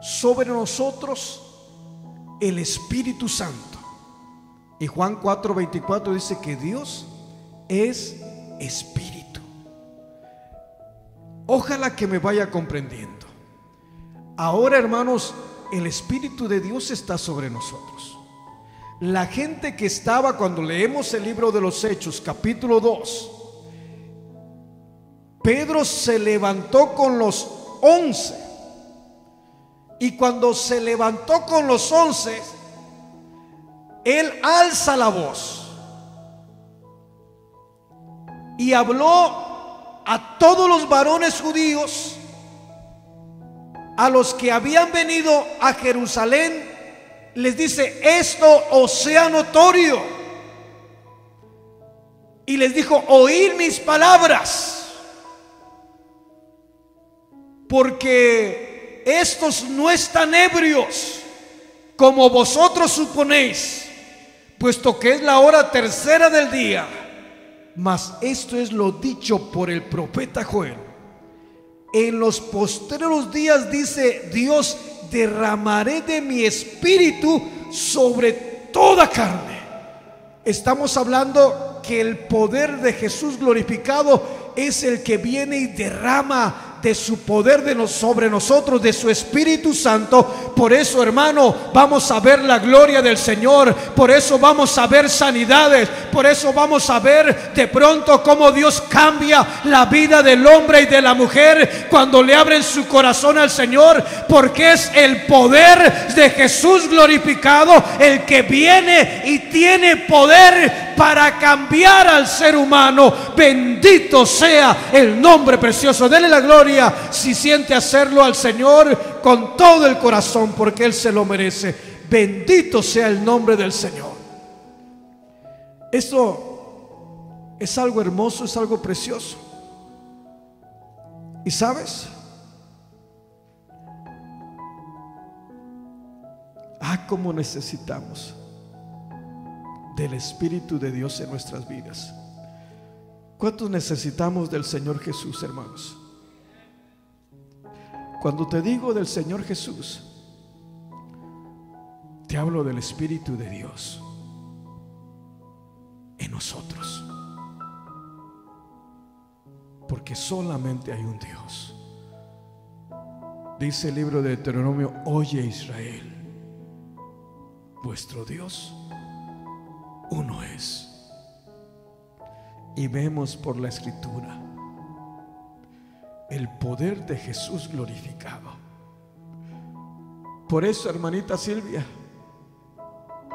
sobre nosotros el Espíritu Santo. Y Juan 4:24 dice que Dios es Espíritu. Ojalá que me vaya comprendiendo. Ahora, hermanos, el Espíritu de Dios está sobre nosotros. La gente que estaba, cuando leemos el libro de los Hechos, capítulo 2, Pedro se levantó con los 11. Y cuando se levantó con los 11, él alza la voz y habló a todos los varones judíos, a los que habían venido a Jerusalén. Les dice: esto os sea notorio. Y les dijo: oíd mis palabras, porque estos no están ebrios como vosotros suponéis, puesto que es la hora tercera del día. Mas esto es lo dicho por el profeta Joel: en los postreros días, dice Dios, derramaré de mi espíritu sobre toda carne. Estamos hablando que el poder de Jesús glorificado es el que viene y derrama de su poder sobre nosotros, de su Espíritu Santo. Por eso, hermano, vamos a ver la gloria del Señor. Por eso vamos a ver sanidades. Por eso vamos a ver de pronto cómo Dios cambia la vida del hombre y de la mujer cuando le abren su corazón al Señor, porque es el poder de Jesús glorificado el que viene y tiene poder para cambiar al ser humano. Bendito sea el nombre precioso. Dele la gloria si siente hacerlo al Señor con todo el corazón, porque Él se lo merece. Bendito sea el nombre del Señor. Esto es algo hermoso, es algo precioso. ¿Y sabes? Cómo necesitamos del Espíritu de Dios en nuestras vidas. ¿Cuántos necesitamos del Señor Jesús, hermanos? Cuando te digo del Señor Jesús, te hablo del Espíritu de Dios en nosotros, porque solamente hay un Dios. Dice el libro de Deuteronomio: oye Israel, vuestro Dios uno es. Y vemos por la Escritura el poder de Jesús glorificado. Por eso, hermanita Silvia,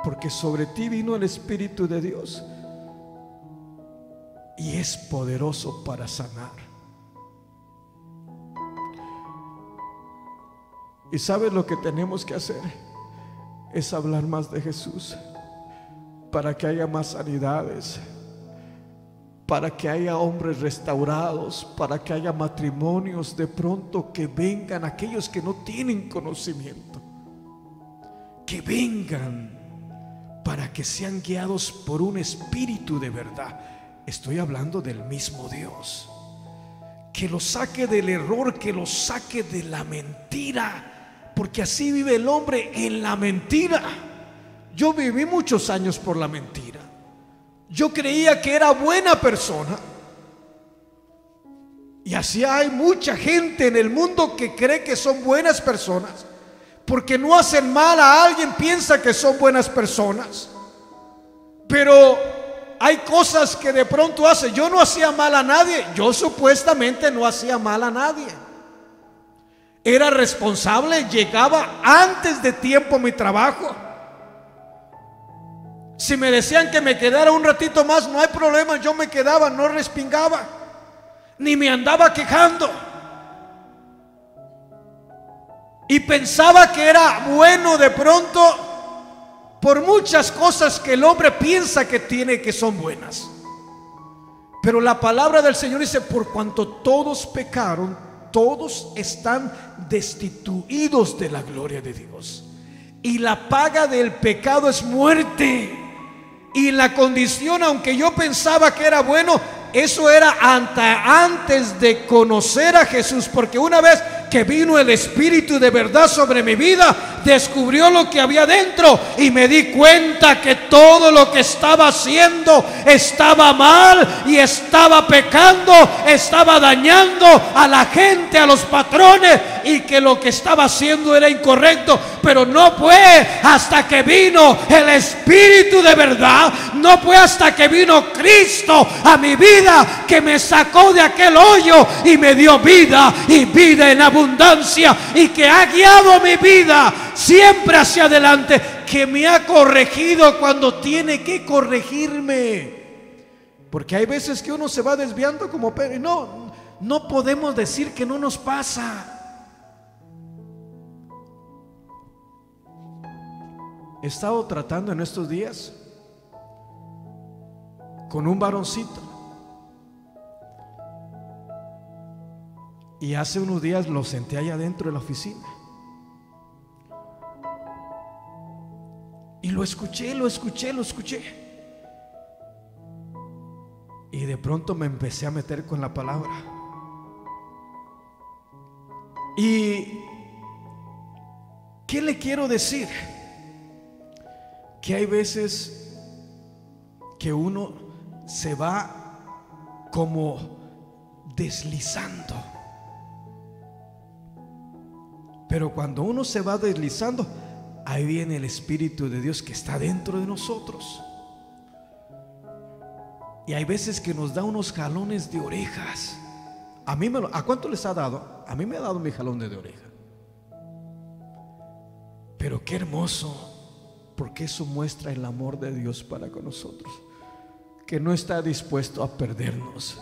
porque sobre ti vino el Espíritu de Dios, y es poderoso para sanar. Y ¿sabes lo que tenemos que hacer? Es hablar más de Jesús, para que haya más sanidades, para que haya hombres restaurados, para que haya matrimonios de pronto que vengan, aquellos que no tienen conocimiento, que vengan para que sean guiados por un espíritu de verdad. Estoy hablando del mismo Dios, que los saque del error, que los saque de la mentira, porque así vive el hombre, en la mentira. Yo viví muchos años por la mentira. Yo creía que era buena persona, y así hay mucha gente en el mundo que cree que son buenas personas, porque no hacen mal a alguien, piensa que son buenas personas. Pero hay cosas que de pronto hace. Yo no hacía mal a nadie, yo supuestamente no hacía mal a nadie. Era responsable, llegaba antes de tiempo a mi trabajo. Si me decían que me quedara un ratito más, no hay problema, yo me quedaba, no respingaba, ni me andaba quejando. Y pensaba que era bueno de pronto por muchas cosas que el hombre piensa que tiene, que son buenas. Pero la palabra del Señor dice: por cuanto todos pecaron, todos están destituidos de la gloria de Dios, y la paga del pecado es muerte. Y la condición, aunque yo pensaba que era bueno, eso era antes de conocer a Jesús, porque una vez que vino el Espíritu de verdad sobre mi vida, descubrió lo que había dentro, y me di cuenta que todo lo que estaba haciendo estaba mal, y estaba pecando, estaba dañando a la gente, a los patrones, y que lo que estaba haciendo era incorrecto. Pero no fue hasta que vino el Espíritu de verdad, no fue hasta que vino Cristo a mi vida, que me sacó de aquel hoyo y me dio vida, y vida en abundancia, y que ha guiado mi vida siempre hacia adelante, que me ha corregido cuando tiene que corregirme. Porque hay veces que uno se va desviando como Pedro, y no podemos decir que no nos pasa. He estado tratando en estos días con un varoncito, y hace unos días lo senté allá adentro de la oficina y lo escuché. Y de pronto me empecé a meter con la palabra. ¿Y qué le quiero decir? Que hay veces que uno se va como deslizando, pero cuando uno se va deslizando, ahí viene el Espíritu de Dios que está dentro de nosotros. Y hay veces que nos da unos jalones de orejas. ¿A cuánto les ha dado? A mí me ha dado mi jalón de oreja. Pero qué hermoso, porque eso muestra el amor de Dios para con nosotros, que no está dispuesto a perdernos.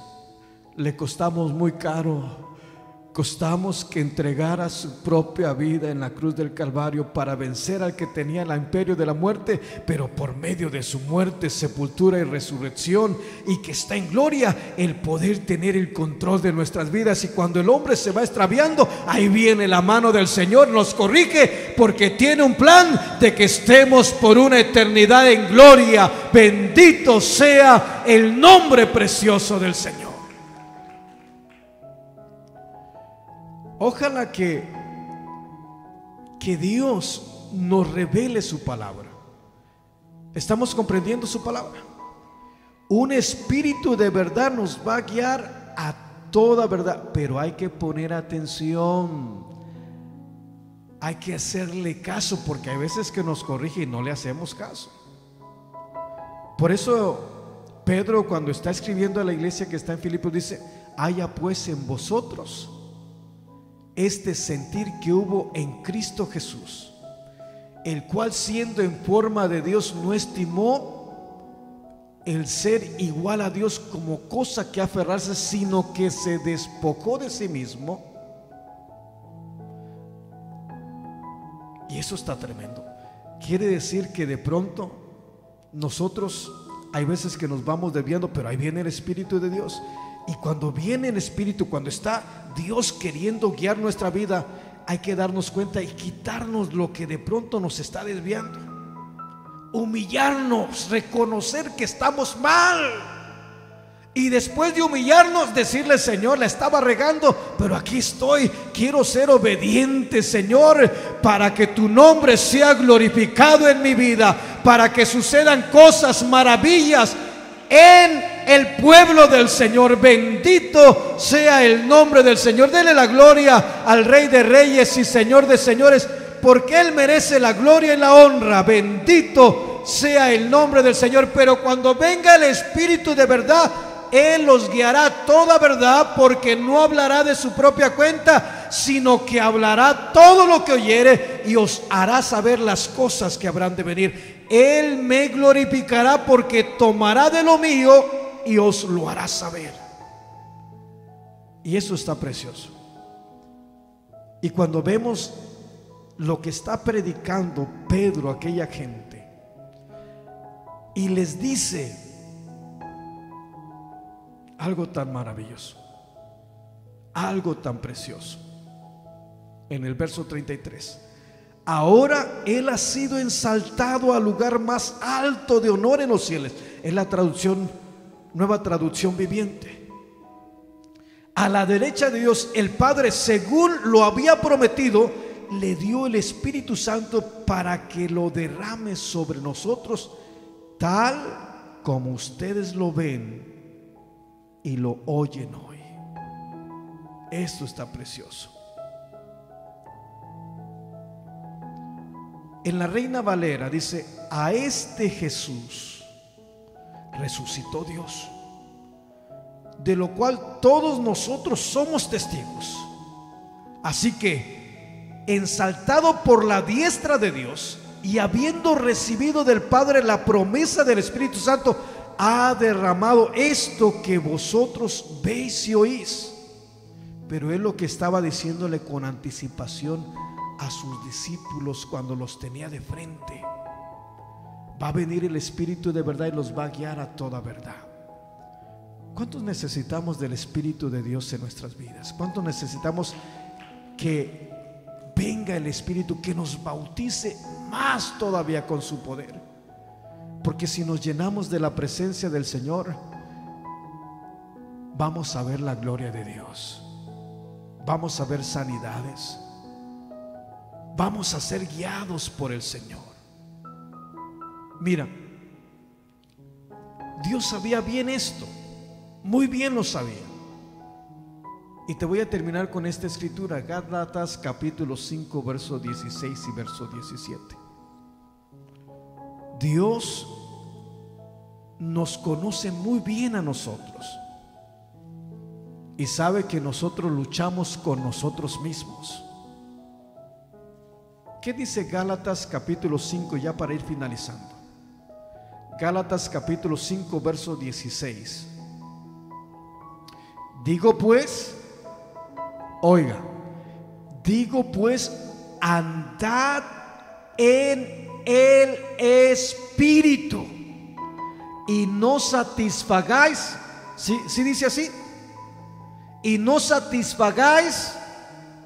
Le costamos muy caro, costamos que entregara su propia vida en la cruz del Calvario para vencer al que tenía el imperio de la muerte, pero por medio de su muerte, sepultura y resurrección, y que está en gloria, el poder tener el control de nuestras vidas. Y cuando el hombre se va extraviando, ahí viene la mano del Señor, nos corrige, porque tiene un plan de que estemos por una eternidad en gloria. Bendito sea el nombre precioso del Señor. Ojalá que Dios nos revele su palabra. ¿Estamos comprendiendo su palabra? Un espíritu de verdad nos va a guiar a toda verdad, pero hay que poner atención, hay que hacerle caso, porque hay veces que nos corrige y no le hacemos caso. Por eso Pedro, cuando está escribiendo a la iglesia que está en Filipos, dice: haya pues en vosotros este sentir que hubo en Cristo Jesús, el cual, siendo en forma de Dios, no estimó el ser igual a Dios como cosa que aferrarse, sino que se despojó de sí mismo. Y eso está tremendo. Quiere decir que de pronto nosotros hay veces que nos vamos desviando, pero ahí viene el Espíritu de Dios. Y cuando viene el Espíritu, cuando está Dios queriendo guiar nuestra vida, hay que darnos cuenta y quitarnos lo que de pronto nos está desviando. Humillarnos, reconocer que estamos mal. Y después de humillarnos, decirle: Señor, la estaba regando, pero aquí estoy, quiero ser obediente, Señor, para que tu nombre sea glorificado en mi vida, para que sucedan cosas, maravillas en el pueblo del Señor. Bendito sea el nombre del Señor. Dele la gloria al Rey de Reyes y Señor de Señores, porque Él merece la gloria y la honra. Bendito sea el nombre del Señor. Pero cuando venga el Espíritu de verdad, Él los guiará a toda verdad, porque no hablará de su propia cuenta, sino que hablará todo lo que oyere y os hará saber las cosas que habrán de venir. Él me glorificará, porque tomará de lo mío y os lo hará saber. Y eso está precioso. Y cuando vemos lo que está predicando Pedro a aquella gente, y les dice algo tan maravilloso, algo tan precioso, en el verso 33: ahora Él ha sido ensaltado al lugar más alto de honor en los cielos. Es la traducción, Nueva Traducción Viviente. A la derecha de Dios el Padre, según lo había prometido, le dio el Espíritu Santo para que lo derrame sobre nosotros, tal como ustedes lo ven y lo oyen hoy. Esto está precioso. En la Reina Valera dice: a este Jesús resucitó Dios, de lo cual todos nosotros somos testigos. Así que, ensaltado por la diestra de Dios y habiendo recibido del Padre la promesa del Espíritu Santo, ha derramado esto que vosotros veis y oís. Pero Él lo que estaba diciéndole con anticipación a sus discípulos cuando los tenía de frente: va a venir el Espíritu de verdad y los va a guiar a toda verdad. ¿Cuántos necesitamos del Espíritu de Dios en nuestras vidas? ¿Cuántos necesitamos que venga el Espíritu, que nos bautice más todavía con su poder? Porque si nos llenamos de la presencia del Señor, vamos a ver la gloria de Dios, vamos a ver sanidades, vamos a ser guiados por el Señor. Mira, Dios sabía bien esto, muy bien lo sabía. Y te voy a terminar con esta escritura, Gálatas capítulo 5, verso 16 y verso 17. Dios nos conoce muy bien a nosotros y sabe que nosotros luchamos con nosotros mismos. ¿Qué dice Gálatas capítulo 5, ya para ir finalizando? Gálatas capítulo 5, verso 16. Digo pues, oiga, digo pues, andad en el Espíritu y no satisfagáis, ¿sí dice así? Y no satisfagáis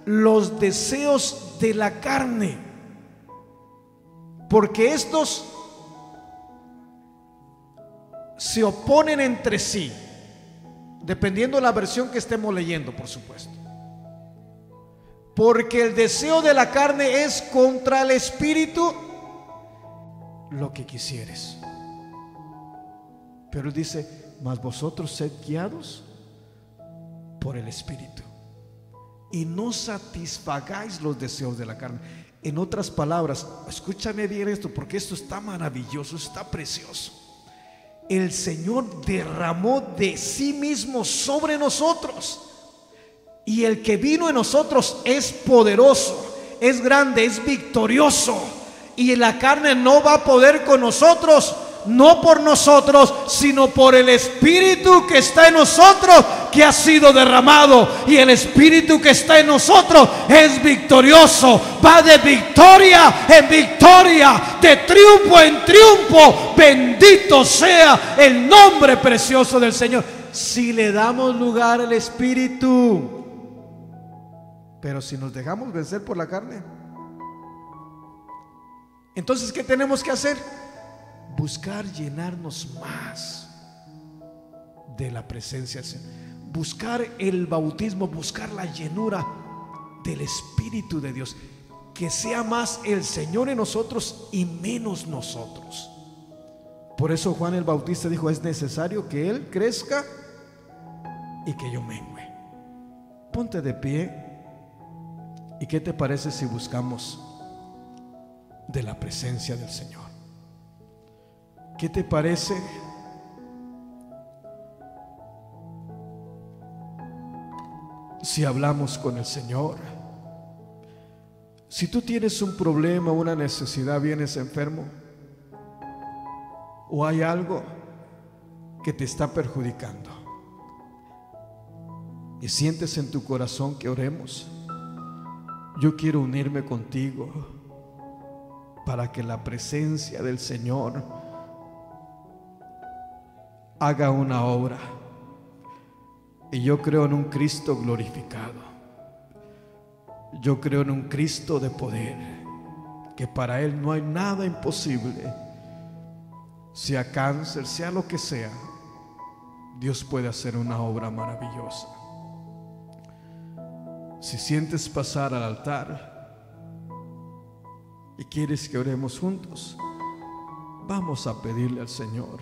los deseos de la carne, porque estos se oponen entre sí, dependiendo de la versión que estemos leyendo, por supuesto. Porque el deseo de la carne es contra el Espíritu, lo que quisieres. Pero él dice: mas vosotros sed guiados por el Espíritu y no satisfagáis los deseos de la carne. En otras palabras, escúchame bien esto, porque esto está maravilloso, está precioso. El Señor derramó de sí mismo sobre nosotros, y el que vino en nosotros es poderoso, es grande, es victorioso, y la carne no va a poder con nosotros, no por nosotros, sino por el Espíritu que está en nosotros, que ha sido derramado. Y el Espíritu que está en nosotros es victorioso, va de victoria en victoria, de triunfo en triunfo. Bendito sea el nombre precioso del Señor, si le damos lugar al Espíritu. Pero si nos dejamos vencer por la carne, entonces ¿qué tenemos que hacer? Buscar llenarnos más de la presencia del Señor, buscar el bautismo, buscar la llenura del Espíritu de Dios, que sea más el Señor en nosotros y menos nosotros. Por eso Juan el Bautista dijo: es necesario que Él crezca y que yo mengue. Ponte de pie. ¿Y qué te parece si buscamos de la presencia del Señor? ¿Qué te parece si hablamos con el Señor? Si tú tienes un problema, una necesidad, vienes enfermo, o hay algo que te está perjudicando y sientes en tu corazón que oremos, yo quiero unirme contigo para que la presencia del Señor haga una obra. Y yo creo en un Cristo glorificado. Yo creo en un Cristo de poder, que para Él no hay nada imposible. Sea cáncer, sea lo que sea, Dios puede hacer una obra maravillosa. Si sientes pasar al altar y quieres que oremos juntos, vamos a pedirle al Señor